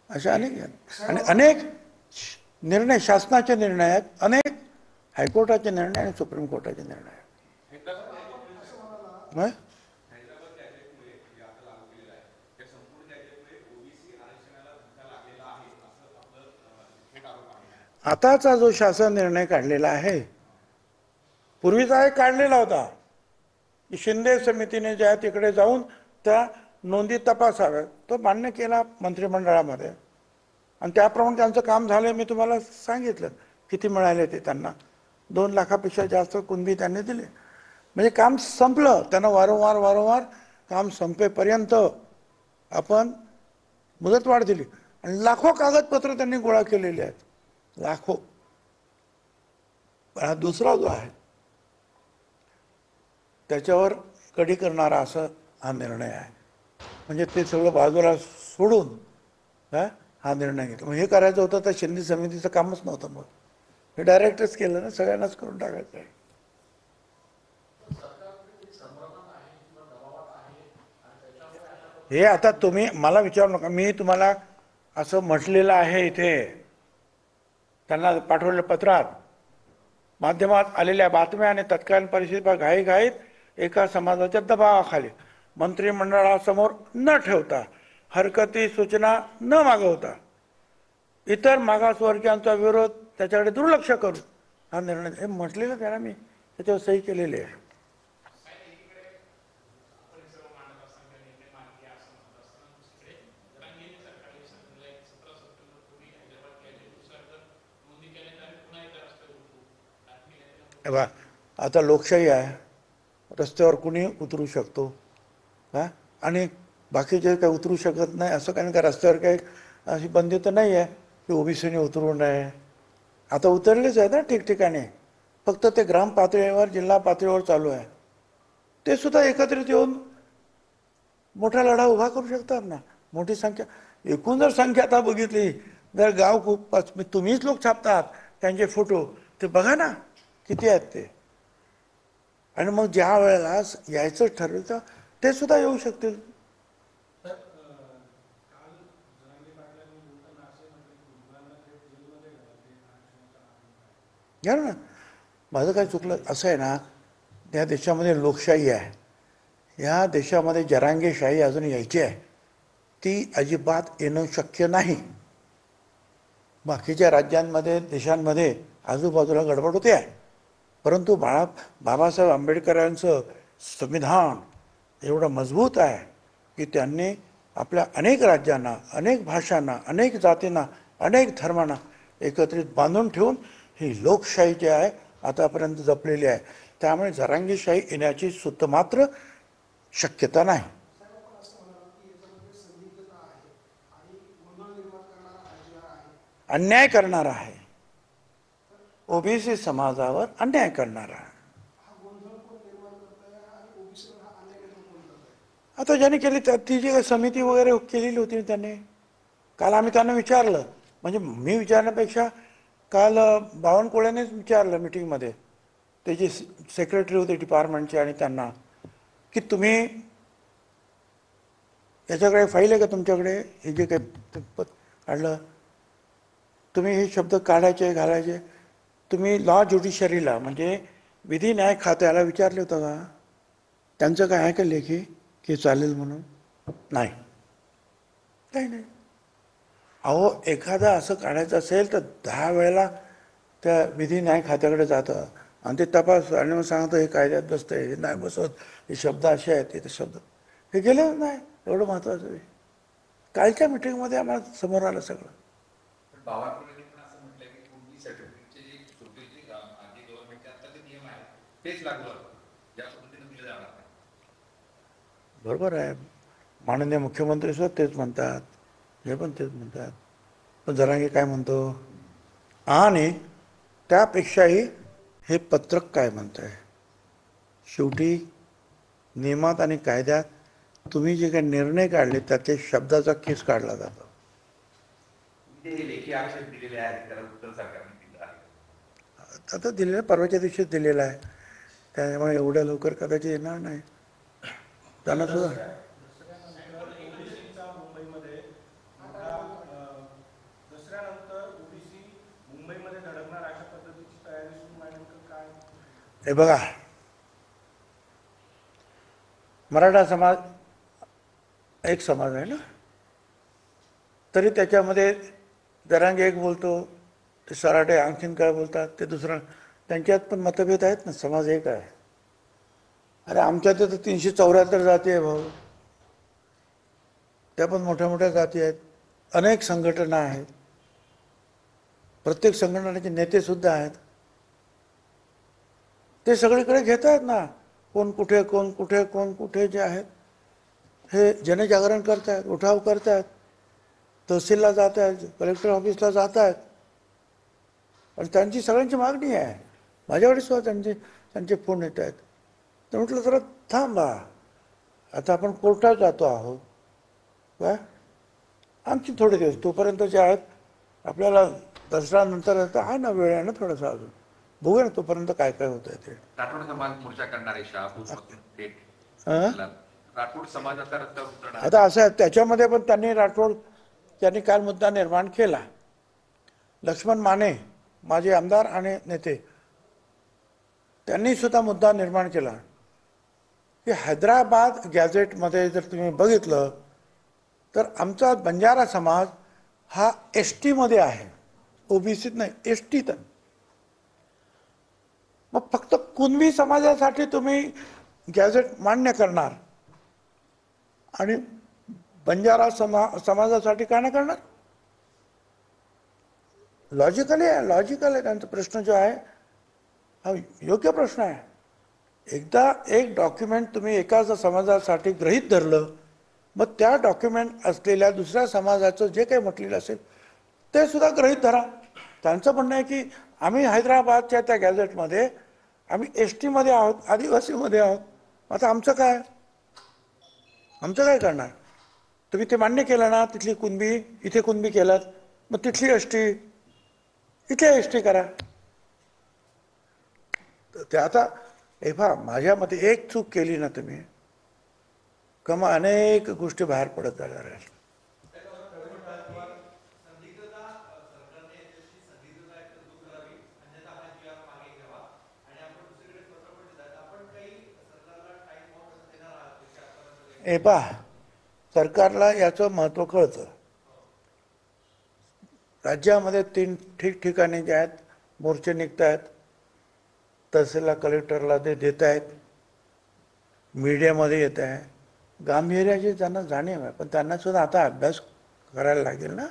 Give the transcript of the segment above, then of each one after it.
अशा अनेक आणि अनेक निर्णय, शासनाचे निर्णय आहेत, अनेक हायकोर्टाचे निर्णय आणि सुप्रीम कोर्टाचे निर्णय आहेत. होय? आताचा जो शासन निर्णय काढलेला आहे, पूर्वीचा एक काढलेला होता की शिंदे समितीने ज्या तिकडे जाऊन त्या नोंदी तपासाव्यात, तो मान्य केला मंत्रिमंडळामध्ये आणि त्याप्रमाणे त्यांचं काम झालं. मी तुम्हाला सांगितलं किती मिळाले ते त्यांना. 2 लाखापेक्षा जास्त कुणबी त्यांनी दिले. म्हणजे काम संपलं. त्यांना वारंवार काम संपेपर्यंत आपण मुदतवाढ दिली आणि लाखो कागदपत्र त्यांनी गोळा केलेली आहेत, लाखो. पण हा दुसरा जो आहे त्याच्यावर कडी करणारा असं हा निर्णय आहे. म्हणजे ते सगळं बाजूला सोडून हा निर्णय घेतला. मग हे करायचं होतं तर शिंदे समितीचं कामच नव्हतं. मग हे डायरेक्टच केलं ना, सगळ्यांनाच करून टाकायचं आहे. हे आता तुम्ही मला विचारू नका, मी तुम्हाला असं म्हटलेलं आहे इथे, त्यांना पाठवलेल्या पत्रात, माध्यमात आलेल्या बातम्या आणि तत्कालीन परिस्थितीत घाईघाईत एका समाजाच्या दबावाखाली मंत्रिमंडळासमोर न ठेवता, हरकती सूचना न मागवता इतर मागासवर्गीयांचा विरोध त्याच्याकडे दुर्लक्ष करून हा निर्णय, हे म्हटलेलं त्याला मी त्याच्यावर सही केलेली आहे. आता लोकशाही आहे, रस्त्यावर कुणी उतरू शकतो का, आणि बाकीचे काही उतरू शकत नाही असं काही का, रस्त्यावर काही अशी बंदी तर नाही आहे की ओबीसीने उतरू नये. आता उतरलेच आहे ना ठिकठिकाणी, फक्त ते ग्राम पातळीवर, जिल्हा पातळीवर चालू आहे. ते सुद्धा एकत्रित येऊन मोठा लढा उभा करू शकतात ना. मोठी संख्या, एकूण जर संख्या आता बघितली, जर गाव खूप, तुम्हीच लोक छापतात त्यांचे फोटो, ते बघा ना किती आहेत ते. आणि मग ज्या वेळेला यायचं ठरवलं ते सुद्धा येऊ शकतील. घ्या ना, माझं काय चुकलं असं आहे ना, त्या देशामध्ये लोकशाही आहे, या देशामध्ये जरांगेशाही अजून यायची आहे, ती अजिबात येणं शक्य नाही. बाकीच्या राज्यांमध्ये, देशांमध्ये आजूबाजूला गडबड होते आहे, परंतु बाबासाहेब आंबेडकरांचं संविधान एवढं मजबूत आहे की त्यांनी आपल्या अनेक राज्यांना, अनेक भाषांना, अनेक जातींना, अनेक धर्मांना एकत्रित बांधून ठेवून ही लोकशाही जी आहे आतापर्यंत जपलेली आहे. त्यामुळे जरांगीशाही येण्याची सुद्धा मात्र शक्यता नाही. अन्याय करणार आहे, ओबीसी समाजावर अन्याय करणार आहे. आता ज्यांनी केली ती जी समिती वगैरे केलेली होती त्यांनी, काल आम्ही त्यांना विचारलं, म्हणजे मी विचारण्यापेक्षा काल बावनकुळेनेच विचारलं मिटिंगमध्ये, त्याची सेक्रेटरी होते डिपार्टमेंटचे, आणि त्यांना की तुम्ही याच्याकडे फाईल आहे का तुमच्याकडे, हे जे काही काढलं, तुम्ही हे शब्द काढायचे घालायचे, तुम्ही लॉ ज्युडिशरीला म्हणजे विधी न्याय खात्याला विचारले होतं का, त्यांचं काय आहे का लेखी की चालेल म्हणून? नाही, काही नाही. अहो, एखादा असं काढायचं असेल तर 10 वेळेला त्या विधी न्याय खात्याकडे जातं आणि ते तपास, आणि मग सांगतं हे कायद्यात बसतंय, हे नाही बसत, हे शब्द असे आहेत, ते शब्द हे गेलेच नाही. एवढं महत्त्वाचं आहे. कालच्या मिटिंगमध्ये आम्हाला समोर आलं सगळं. बरोबर आहे, माननीय मुख्यमंत्री सुद्धा तेच म्हणतात, हे पण तेच म्हणतात, पण जरांगे काय म्हणतो, आणि त्यापेक्षाही हे पत्रक काय म्हणत आहे, शेवटी नियमात आणि कायद्यात तुम्ही जे काही निर्णय काढले त्याच्या शब्दाचा केस काढला जातो. आता दिलेला परवाच्या दिवशीच दिलेला आहे, त्यामुळे एवढ्या लवकर कदाचित येणार नाही. त्यांना सुद्धा हे बघा, मराठा समाज एक समाज आहे ना, तरी त्याच्यामध्ये जरांगे एक बोलतो, ते सराटे आणखीन काय बोलतात, ते दुसरं, त्यांच्यात पण मतभेद आहेत ना, समाज एक आहे. अरे आमच्यात तर 374 जाती आहे भाऊ, त्या पण मोठ्या मोठ्या जाती आहेत, अनेक संघटना आहेत, प्रत्येक संघटनेचे नेते सुद्धा आहेत. ते सगळीकडे घेत आहेत ना, कोण कुठे कोण कुठे कोण कुठे जे आहेत, हे जनजागरण करतायत, उठाव करतायत, तहसीलला जात आहेत, कलेक्टर ऑफिसला जात आहेत, आणि त्यांची सगळ्यांची मागणी आहे. माझ्याकडे सुद्धा त्यांचे फोन येत आहेत. तर म्हटलं जरा थांबा, आता आपण कोर्टात जातो आहोत, काय आमची थोडे दिवस तोपर्यंत जे आहेत, आपल्याला दसऱ्यानंतर आहे ना, वेळ आहे ना थोडासा अजून, बघूया ना तोपर्यंत काय काय होत आहे ते. राठोड समाज मोर्चा करणार आहे शहापूरमधून थेट राठोड समाजाचा रस्त्यावर उतरणार. आता असं आहे, त्याच्यामध्ये पण त्यांनी काल मुद्दा निर्माण केला. लक्ष्मण माने माझे आमदार आणि नेते, त्यांनी सुद्धा मुद्दा निर्माण केला की हैदराबाद गॅझेटमध्ये जर तुम्ही बघितलं तर आमचा बंजारा समाज हा ST मध्ये आहे, OBCत नाही, STत. मग फक्त कुणबी समाजासाठी तुम्ही गॅझेट मान्य करणार आणि बंजारा समाजासाठी काय नाही करणार? लॉजिकल आहे त्यांचा प्रश्न जो आहे हा योग्य प्रश्न आहे. एकदा एक डॉक्युमेंट तुम्ही एकाच समाजासाठी गृहीत धरलं, मग त्या डॉक्युमेंट असलेल्या दुसऱ्या समाजाचं जे काही म्हटलेलं असेल ते सुद्धा गृहीत धरा. त्यांचं म्हणणं आहे की आम्ही हैदराबादच्या त्या गॅझेटमध्ये आम्ही ST मध्ये आहोत, आदिवासीमध्ये आहोत, आता आमचं काय करणार? तुम्ही ते मान्य केलं ना, तिथली कुणबी इथे कुणबी केलात, मग तिथली ST इथे ST करा. ते आता माझ्या मते एक चूक केली ना तुम्ही, का मग अनेक गोष्टी बाहेर पडत जाणार आहेत. सरकारला याचं महत्त्व कळतं. राज्यामध्ये 3 ठिकठिकाणी जे आहेत मोर्चे निघत आहेत, तहसीलला कलेक्टरला ते देत आहेत, मीडियामध्ये येत आहे, गांभीर्याची त्यांना जाणीव आहे. पण त्यांना सुद्धा आता अभ्यास करायला लागेल ना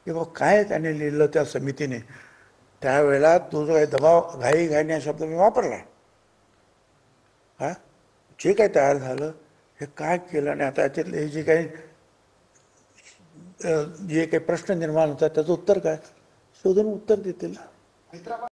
की मग काय त्याने लिहिलं त्या समितीने. त्यावेळेला तो जो काही दबाव घाईने शब्द मी वापरला, जे काही तयार झालं हे काय केलं, आणि आता याच्यातले जे काही प्रश्न निर्माण होतात त्याचं उत्तर काय, शोधून उत्तर देतील ना.